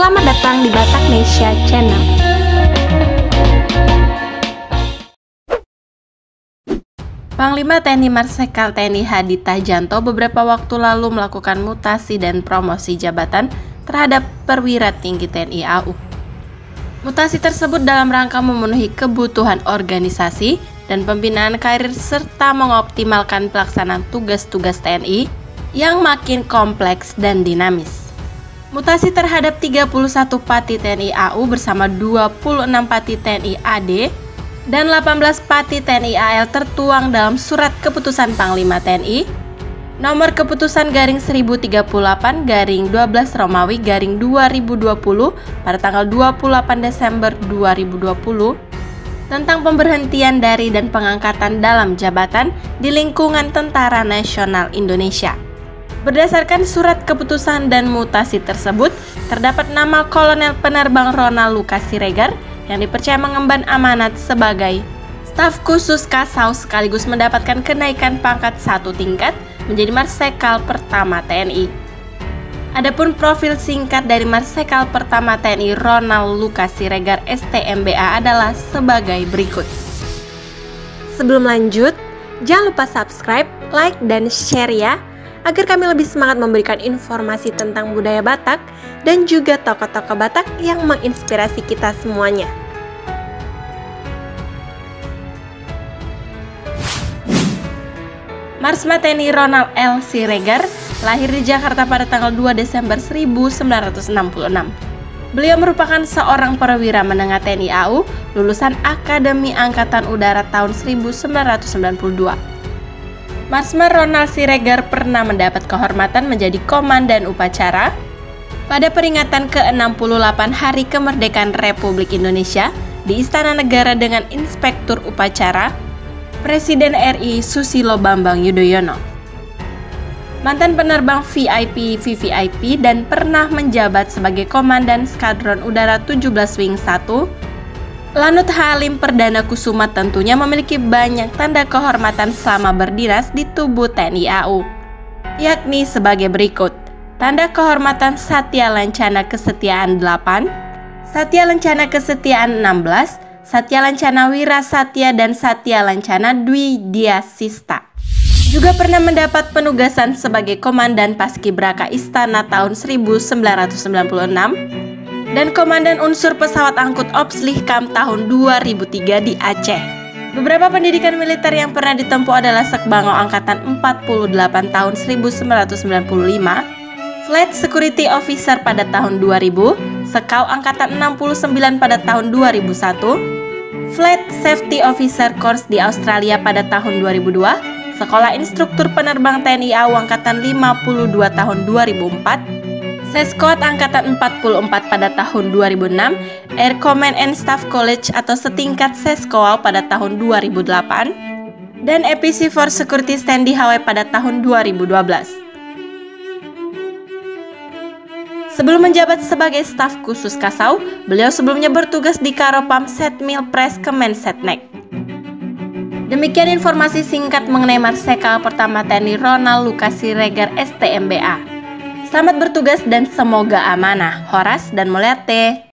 Selamat datang di Bataknesia Channel. Panglima TNI Marsikal TNI Hadi Tjahjanto beberapa waktu lalu melakukan mutasi dan promosi jabatan terhadap perwira tinggi TNI AU. Mutasi tersebut dalam rangka memenuhi kebutuhan organisasi dan pembinaan karir serta mengoptimalkan pelaksanaan tugas-tugas TNI yang makin kompleks dan dinamis. Mutasi terhadap 31 Pati TNI AU bersama 26 Pati TNI AD dan 18 Pati TNI AL tertuang dalam Surat Keputusan Panglima TNI Nomor Keputusan Garing 1038 Garing 12 Romawi Garing 2020 pada tanggal 28 Desember 2020 tentang pemberhentian dari dan pengangkatan dalam jabatan di lingkungan Tentara Nasional Indonesia. Berdasarkan surat keputusan dan mutasi tersebut, terdapat nama Kolonel Penerbang Ronald Lucas Siregar yang dipercaya mengemban amanat sebagai staf khusus Kasau sekaligus mendapatkan kenaikan pangkat 1 tingkat menjadi Marsikal Pertama TNI. Adapun profil singkat dari Marsikal Pertama TNI Ronald Lucas Siregar STMBA adalah sebagai berikut. Sebelum lanjut, jangan lupa subscribe, like, dan share ya, agar kami lebih semangat memberikan informasi tentang budaya Batak dan juga tokoh-tokoh Batak yang menginspirasi kita semuanya. Marsma TNI Ronald L. Siregar lahir di Jakarta pada tanggal 2 Desember 1966. Beliau merupakan seorang perwira menengah TNI AU lulusan Akademi Angkatan Udara tahun 1992. Marsma Ronald Siregar pernah mendapat kehormatan menjadi Komandan Upacara pada peringatan ke-68 Hari Kemerdekaan Republik Indonesia di Istana Negara dengan Inspektur Upacara Presiden RI Susilo Bambang Yudhoyono. Mantan penerbang VIP VVIP dan pernah menjabat sebagai Komandan Skadron Udara 17 Wing 1, Lanut Halim Perdana Kusuma tentunya memiliki banyak tanda kehormatan selama berdinas di tubuh TNI AU, yakni sebagai berikut: tanda kehormatan Satya Lancana Kesetiaan 8, Satya Lancana Kesetiaan 16, Satya Lancana Wira Satya, dan Satya Lancana Dwi Dyasista. Juga pernah mendapat penugasan sebagai Komandan Paskibraka Istana tahun 1996 dan Komandan Unsur Pesawat Angkut Opslihkam tahun 2003 di Aceh. Beberapa pendidikan militer yang pernah ditempuh adalah Sekbangau Angkatan 48 tahun 1995, Flight Security Officer pada tahun 2000, Sekau Angkatan 69 pada tahun 2001, Flight Safety Officer Course di Australia pada tahun 2002, Sekolah Instruktur Penerbang TNI AU Angkatan 52 tahun 2004, Seskot Angkatan 44 pada tahun 2006, Air Command and Staff College atau setingkat Seskoal pada tahun 2008, dan EPC for Security Stand di Hawaii pada tahun 2012. Sebelum menjabat sebagai staf khusus Kasau, beliau sebelumnya bertugas di Karopam Setmil Pres Kemensetnek. Demikian informasi singkat mengenai Marsikal Pertama TNI Ronald Lucas Siregar STMBA. Selamat bertugas dan semoga amanah. Horas dan Mulyate.